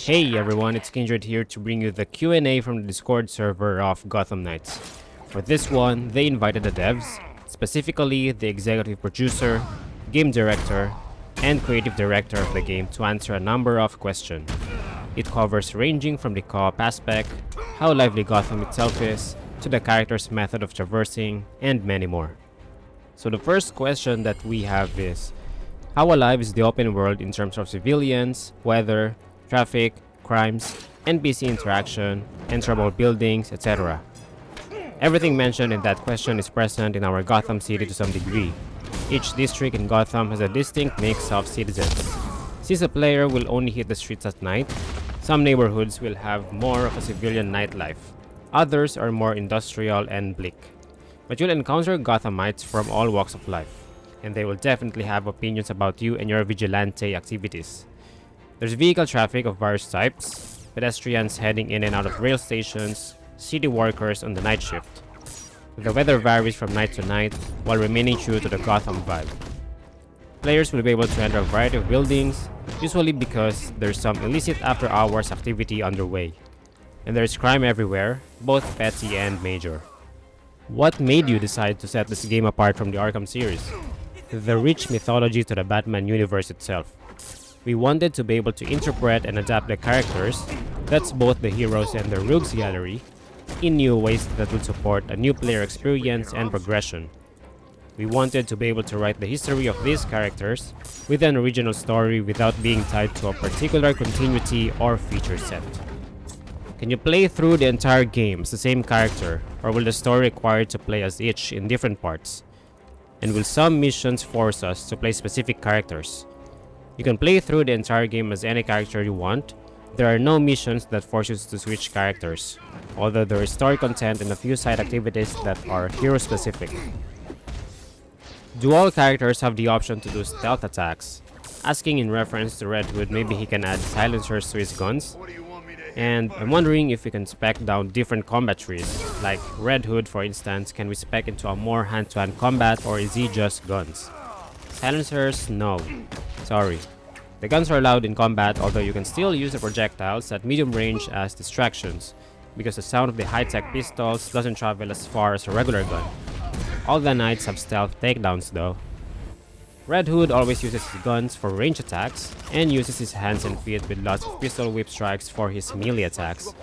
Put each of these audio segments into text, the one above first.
Hey everyone, it's Kindred here to bring you the Q&A from the Discord server of Gotham Knights. For this one, they invited the devs, specifically the executive producer, game director, and creative director of the game to answer a number of questions. It covers ranging from the co-op aspect, how lively Gotham itself is, to the character's method of traversing, and many more. So the first question that we have is, how alive is the open world in terms of civilians, weather, traffic, crimes, NPC interaction, enterable buildings, etc. Everything mentioned in that question is present in our Gotham City to some degree. Each district in Gotham has a distinct mix of citizens. Since a player will only hit the streets at night, some neighborhoods will have more of a civilian nightlife. Others are more industrial and bleak. But you'll encounter Gothamites from all walks of life, and they will definitely have opinions about you and your vigilante activities. There's vehicle traffic of various types, pedestrians heading in and out of rail stations, city workers on the night shift. The weather varies from night to night while remaining true to the Gotham vibe. Players will be able to enter a variety of buildings, usually because there's some illicit after-hours activity underway. And there's crime everywhere, both petty and major. What made you decide to set this game apart from the Arkham series? The rich mythology to the Batman universe itself. We wanted to be able to interpret and adapt the characters, that's both the heroes and the rogues gallery, in new ways that would support a new player experience and progression. We wanted to be able to write the history of these characters with an original story without being tied to a particular continuity or feature set. Can you play through the entire game as the same character, or will the story require to play as each in different parts? And will some missions force us to play specific characters? You can play through the entire game as any character you want. There are no missions that force you to switch characters, although there is story content and a few side activities that are hero specific. Do all characters have the option to do stealth attacks? Asking in reference to Red Hood, maybe he can add silencers to his guns. And I'm wondering if we can spec down different combat trees, like Red Hood for instance, can we spec into a more hand-to-hand combat, or is he just guns? Silencers? No. Sorry. The guns are allowed in combat, although you can still use the projectiles at medium range as distractions, because the sound of the high-tech pistols doesn't travel as far as a regular gun. All the knights have stealth takedowns though. Red Hood always uses his guns for range attacks, and uses his hands and feet with lots of pistol whip strikes for his melee attacks.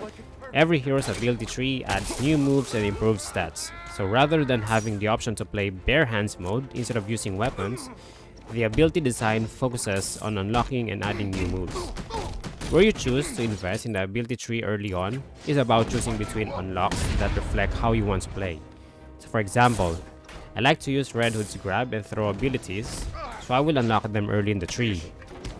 Every hero's ability tree adds new moves and improves stats, so rather than having the option to play bare hands mode instead of using weapons, the ability design focuses on unlocking and adding new moves. Where you choose to invest in the ability tree early on is about choosing between unlocks that reflect how you want to play. So for example, I like to use Red Hood's grab and throw abilities, so I will unlock them early in the tree.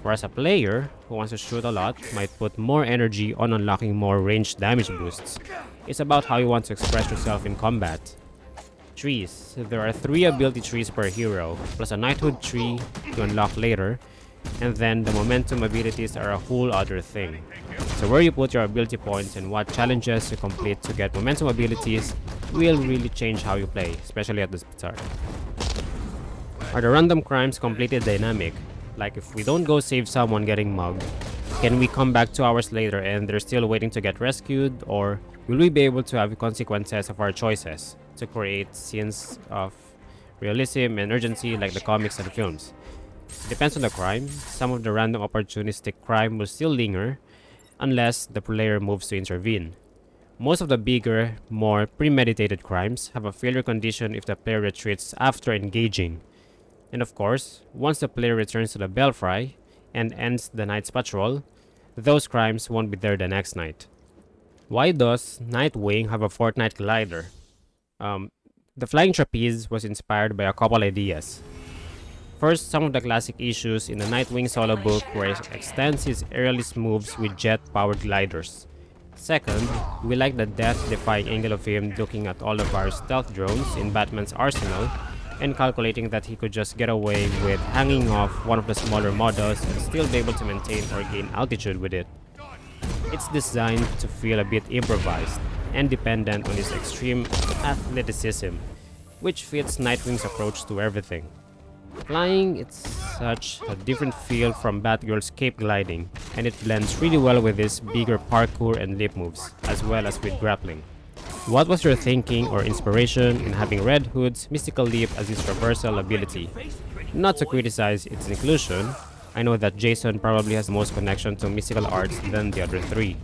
Whereas a player who wants to shoot a lot might put more energy on unlocking more ranged damage boosts. It's about how you want to express yourself in combat. Trees. There are 3 ability trees per hero, plus a knighthood tree to unlock later, and then the momentum abilities are a whole other thing. So where you put your ability points and what challenges you complete to get momentum abilities will really change how you play, especially at the start. Are the random crimes completely dynamic? Like if we don't go save someone getting mugged, can we come back 2 hours later and they're still waiting to get rescued, or will we be able to have consequences of our choices to create scenes of realism and urgency like the comics and films? Depends on the crime. Some of the random opportunistic crime will still linger unless the player moves to intervene. Most of the bigger, more premeditated crimes have a failure condition if the player retreats after engaging. And of course, once the player returns to the belfry and ends the night's patrol, those crimes won't be there the next night. Why does Nightwing have a Fortnite glider? The flying trapeze was inspired by a couple ideas. First, some of the classic issues in the Nightwing solo book where he extends his aerialist moves with jet-powered gliders. Second, we like the death-defying angle of him looking at all of our stealth drones in Batman's arsenal and calculating that he could just get away with hanging off one of the smaller models and still be able to maintain or gain altitude with it. It's designed to feel a bit improvised and dependent on his extreme athleticism, which fits Nightwing's approach to everything. Flying, it's such a different feel from Batgirl's cape gliding, and it blends really well with his bigger parkour and leap moves, as well as with grappling. What was your thinking or inspiration in having Red Hood's mystical leap as his traversal ability? Not to criticize its inclusion, I know that Jason probably has the most connection to mystical arts than the other three.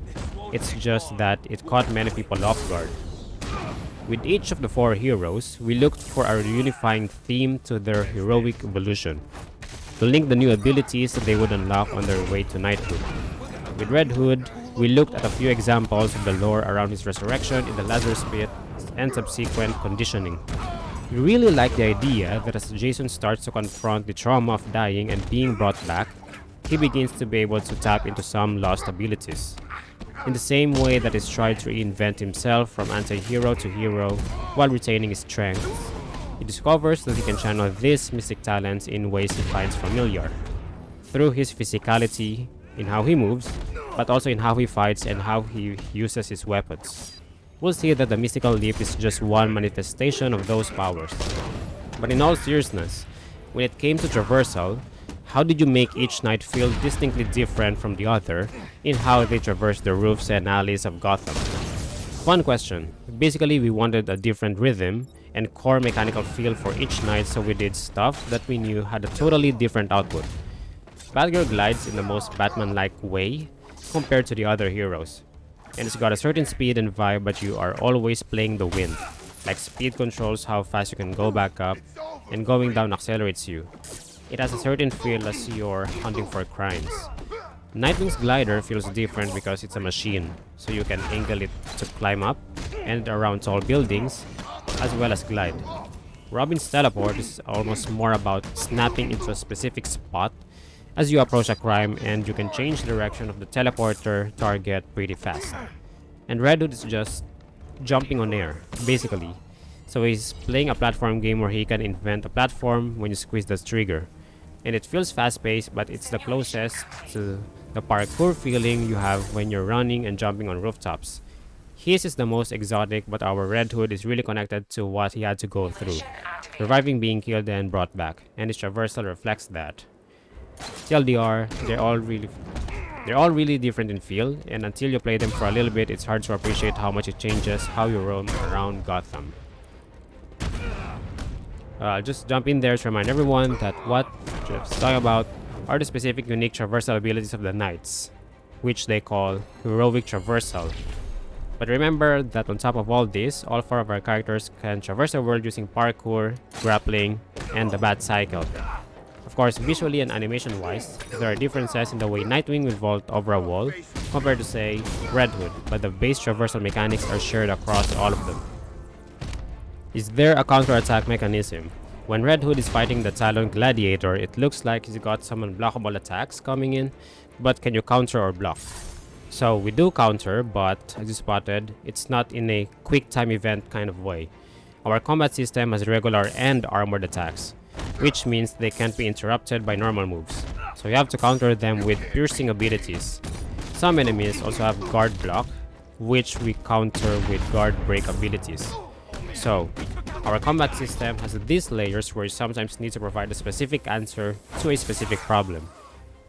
It's just that it caught many people off guard. With each of the four heroes, we looked for a unifying theme to their heroic evolution, to link the new abilities that they would unlock on their way to knighthood. With Red Hood, we looked at a few examples of the lore around his resurrection in the Lazarus Pit and subsequent conditioning. We really like the idea that as Jason starts to confront the trauma of dying and being brought back, he begins to be able to tap into some lost abilities. In the same way that he's tried to reinvent himself from anti-hero to hero while retaining his strengths, he discovers that he can channel these mystic talents in ways he finds familiar, through his physicality, in how he moves, but also in how he fights and how he uses his weapons. We'll see that the mystical leap is just one manifestation of those powers. But in all seriousness, when it came to traversal, how did you make each knight feel distinctly different from the other in how they traverse the roofs and alleys of Gotham? Fun question. Basically, we wanted a different rhythm and core mechanical feel for each knight, so we did stuff that we knew had a totally different output. Batgirl glides in the most Batman-like way compared to the other heroes, and it's got a certain speed and vibe, but you are always playing the wind. Like speed controls how fast you can go back up, and going down accelerates you. It has a certain feel as you're hunting for crimes. Nightwing's glider feels different because it's a machine, so you can angle it to climb up and around tall buildings, as well as glide. Robin's teleport is almost more about snapping into a specific spot as you approach a crime, and you can change the direction of the teleporter target pretty fast. And Red Hood is just jumping on air, basically. So he's playing a platform game where he can invent a platform when you squeeze the trigger. And it feels fast-paced, but it's the closest to the parkour feeling you have when you're running and jumping on rooftops. His is the most exotic, but our Red Hood is really connected to what he had to go through, surviving being killed and brought back, and his traversal reflects that. TLDR, they're all really different in feel, and until you play them for a little bit, it's hard to appreciate how much it changes how you roam around Gotham. I'll just jump in there to remind everyone that what Jeff's talking about are the specific unique traversal abilities of the knights, which they call heroic traversal. But remember that on top of all this, all four of our characters can traverse the world using parkour, grappling, and the bat cycle. Of course, visually and animation-wise, there are differences in the way Nightwing will vault over a wall compared to, say, Red Hood, but the base traversal mechanics are shared across all of them. Is there a counter-attack mechanism? When Red Hood is fighting the Talon Gladiator, it looks like he's got some unblockable attacks coming in, but can you counter or block? So we do counter, but as you spotted, it's not in a quick time event kind of way. Our combat system has regular and armored attacks, which means they can't be interrupted by normal moves, so you have to counter them with piercing abilities. Some enemies also have guard block, which we counter with guard break abilities. So, our combat system has these layers where you sometimes need to provide a specific answer to a specific problem.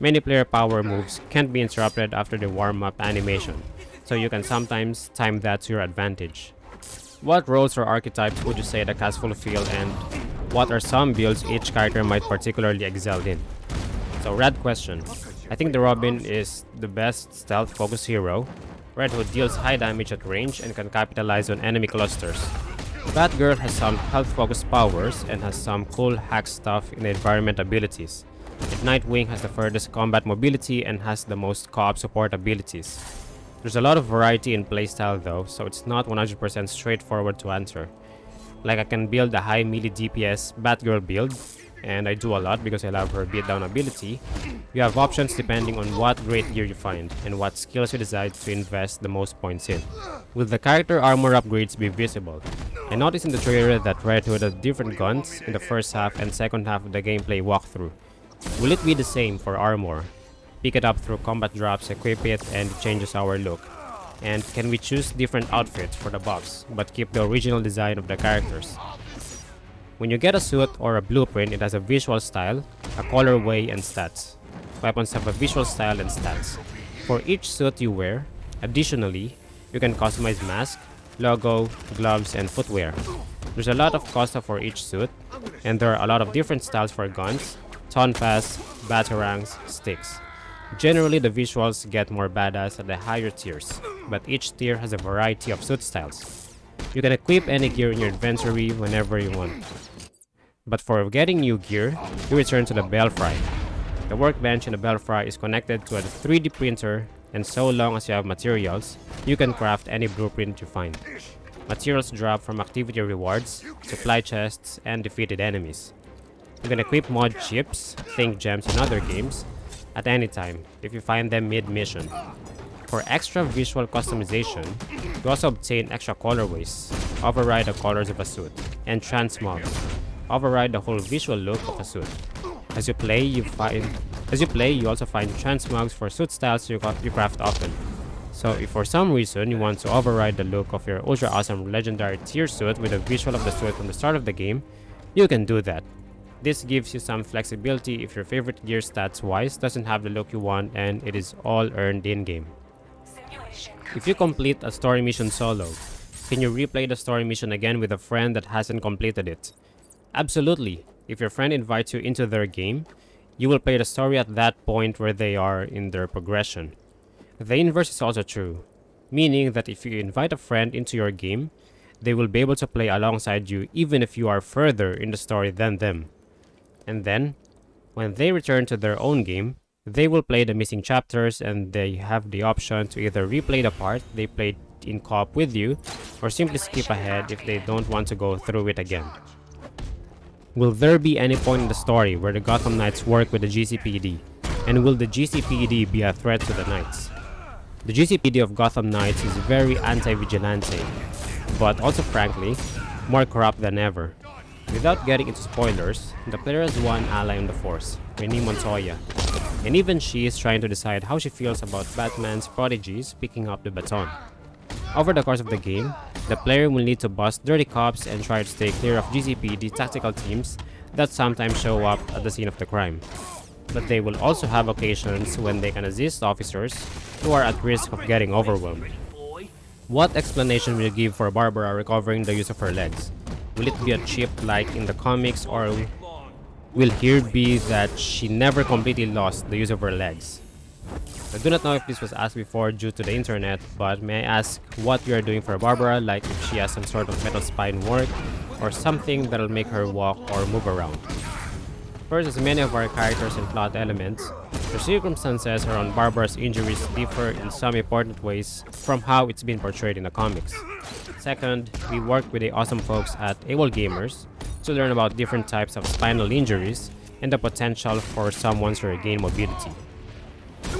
Many player power moves can't be interrupted after the warm-up animation, so you can sometimes time that to your advantage. What roles or archetypes would you say the cast fulfill, and what are some builds each character might particularly excel in? So, rad question. I think the Robin is the best stealth-focused hero. Red Hood deals high damage at range and can capitalize on enemy clusters. Batgirl has some health-focused powers and has some cool hack stuff in the environment abilities. And Nightwing has the furthest combat mobility and has the most co-op support abilities. There's a lot of variety in playstyle though, so it's not 100% straightforward to answer. Like I can build a high melee DPS Batgirl build, and I do a lot because I love her beatdown ability. You have options depending on what great gear you find and what skills you decide to invest the most points in. Will the character armor upgrades be visible? I noticed in the trailer that Red Hood has different guns in the first half and second half of the gameplay walkthrough. Will it be the same for armor? Pick it up through combat drops, equip it, and it changes our look. And can we choose different outfits for the buffs, but keep the original design of the characters? When you get a suit or a blueprint, it has a visual style, a colorway, and stats. Weapons have a visual style and stats. For each suit you wear, additionally, you can customize mask, logo, gloves, and footwear. There's a lot of Acosta for each suit, and there are a lot of different styles for guns, tonfas, batarangs, sticks. Generally, the visuals get more badass at the higher tiers, but each tier has a variety of suit styles. You can equip any gear in your inventory whenever you want. But for getting new gear, you return to the Valxxr. The workbench in the Valxxr is connected to a 3D printer, and so long as you have materials, you can craft any blueprint you find. Materials drop from activity rewards, supply chests, and defeated enemies. You can equip mod chips, think gems in other games, at any time if you find them mid-mission. For extra visual customization, you also obtain extra colorways, override the colors of a suit, and transmog, override the whole visual look of a suit. As you play, you also find transmogs for suit styles you craft often. So if for some reason you want to override the look of your ultra awesome legendary tier suit with a visual of the suit from the start of the game, you can do that. This gives you some flexibility if your favorite gear stats wise doesn't have the look you want, and it is all earned in-game. If you complete a story mission solo, can you replay the story mission again with a friend that hasn't completed it? Absolutely. If your friend invites you into their game, you will play the story at that point where they are in their progression. The inverse is also true, meaning that if you invite a friend into your game, they will be able to play alongside you even if you are further in the story than them. And then, when they return to their own game, they will play the missing chapters, and they have the option to either replay the part they played in co-op with you, or simply skip ahead if they don't want to go through it again. Will there be any point in the story where the Gotham Knights work with the Gcpd? And will the Gcpd be a threat to the Knights? The Gcpd of Gotham Knights is very anti-vigilante, but also frankly, more corrupt than ever. Without getting into spoilers, the player has one ally on the force, Renee Montoya, and even she is trying to decide how she feels about Batman's prodigies picking up the baton. Over the course of the game, the player will need to bust dirty cops and try to stay clear of Gcpd tactical teams that sometimes show up at the scene of the crime. But they will also have occasions when they can assist officers who are at risk of getting overwhelmed. What explanation will you give for Barbara recovering the use of her legs? Will it be a chip like in the comics, or will here be that she never completely lost the use of her legs? I do not know if this was asked before due to the internet, but may I ask what you are doing for Barbara, like if she has some sort of metal spine work, or something that'll make her walk or move around. First, as many of our characters and plot elements, the circumstances around Barbara's injuries differ in some important ways from how it's been portrayed in the comics. Second, we worked with the awesome folks at AWOL Gamers to learn about different types of spinal injuries and the potential for someone to regain mobility.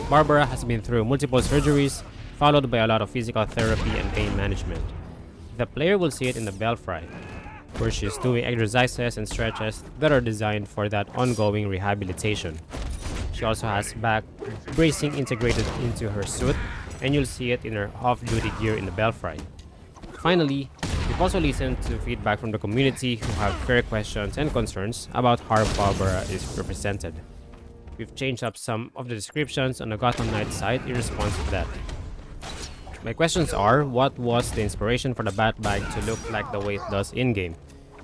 Barbara has been through multiple surgeries, followed by a lot of physical therapy and pain management. The player will see it in the Valxxr, where she is doing exercises and stretches that are designed for that ongoing rehabilitation. She also has back bracing integrated into her suit, and you'll see it in her off-duty gear in the Valxxr. Finally, we've also listened to feedback from the community who have fair questions and concerns about how Barbara is represented. We've changed up some of the descriptions on the Gotham Knights site in response to that. My questions are, what was the inspiration for the bat bag to look like the way it does in-game?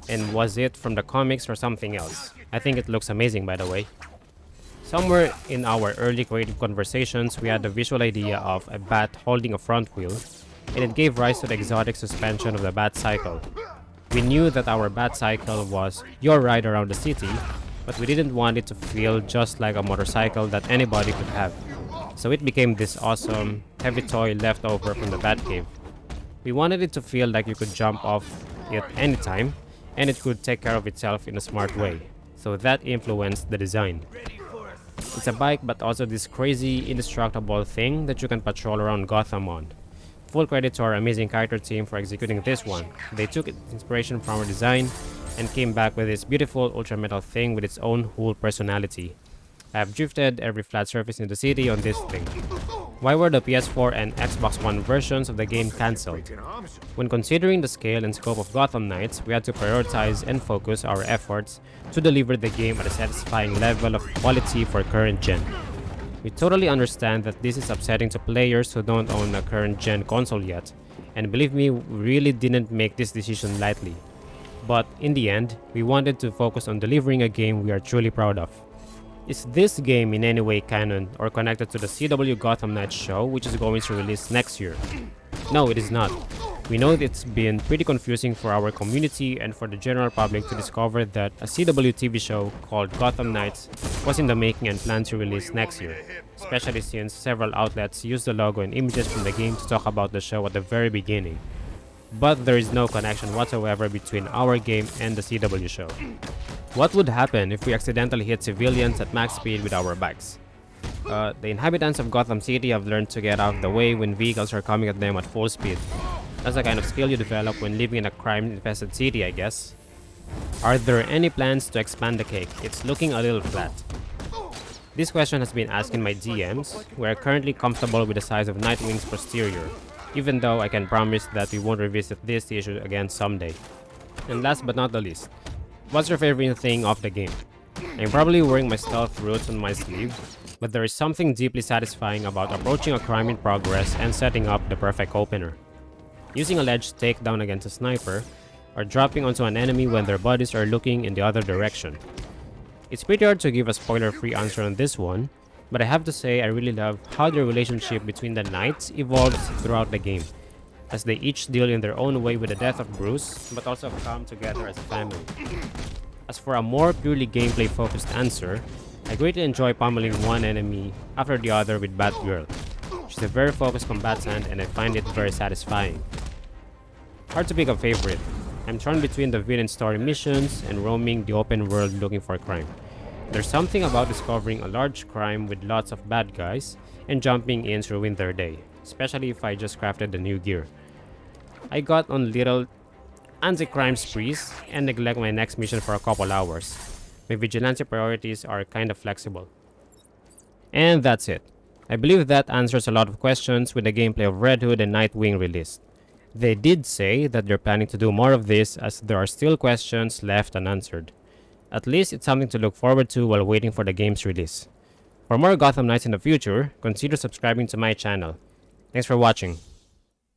And was it from the comics or something else? I think it looks amazing, by the way. Somewhere in our early creative conversations, we had the visual idea of a bat holding a front wheel, and it gave rise to the exotic suspension of the bat cycle. We knew that our bat cycle was your ride around the city, but we didn't want it to feel just like a motorcycle that anybody could have. So it became this awesome, heavy toy left over from the Batcave. We wanted it to feel like you could jump off it anytime, and it could take care of itself in a smart way. So that influenced the design. It's a bike, but also this crazy, indestructible thing that you can patrol around Gotham on. Full credit to our amazing character team for executing this one. They took inspiration from our design and came back with this beautiful ultra metal thing with its own whole personality. I have drifted every flat surface in the city on this thing. Why were the PS4 and Xbox One versions of the game cancelled? When considering the scale and scope of Gotham Knights, we had to prioritize and focus our efforts to deliver the game at a satisfying level of quality for current gen. We totally understand that this is upsetting to players who don't own a current gen console yet, and believe me, we really didn't make this decision lightly. But in the end, we wanted to focus on delivering a game we are truly proud of. Is this game in any way canon or connected to the CW Gotham Knights show, which is going to release next year? No, it is not. We know it's been pretty confusing for our community and for the general public to discover that a CW TV show called Gotham Knights was in the making and planned to release next year, especially since several outlets used the logo and images from the game to talk about the show at the very beginning. But there is no connection whatsoever between our game and the CW show. What would happen if we accidentally hit civilians at max speed with our bikes? The inhabitants of Gotham City have learned to get out of the way when vehicles are coming at them at full speed. That's the kind of skill you develop when living in a crime-infested city, I guess. Are there any plans to expand the cake? It's looking a little flat. This question has been asked in my DMs. We are currently comfortable with the size of Nightwing's posterior, even though I can promise that we won't revisit this issue again someday. And last but not the least, what's your favorite thing of the game? I'm probably wearing my stealth roots on my sleeve, but there is something deeply satisfying about approaching a crime in progress and setting up the perfect opener. Using a ledge takedown against a sniper, or dropping onto an enemy when their bodies are looking in the other direction. It's pretty hard to give a spoiler-free answer on this one, but I have to say I really love how the relationship between the knights evolves throughout the game, as they each deal in their own way with the death of Bruce, but also come together as a family. As for a more purely gameplay-focused answer, I greatly enjoy pummeling one enemy after the other with Batgirl. She's a very focused combatant and I find it very satisfying. Hard to pick a favorite. I'm torn between the villain story missions and roaming the open world looking for crime. There's something about discovering a large crime with lots of bad guys and jumping in to ruin their day, especially if I just crafted the new gear. I got on little anti-crime sprees and neglect my next mission for a couple hours. My vigilante priorities are kind of flexible. And that's it. I believe that answers a lot of questions with the gameplay of Red Hood and Nightwing released. They did say that they're planning to do more of this as there are still questions left unanswered. At least it's something to look forward to while waiting for the game's release. For more Gotham Knights in the future, consider subscribing to my channel. Thanks for watching.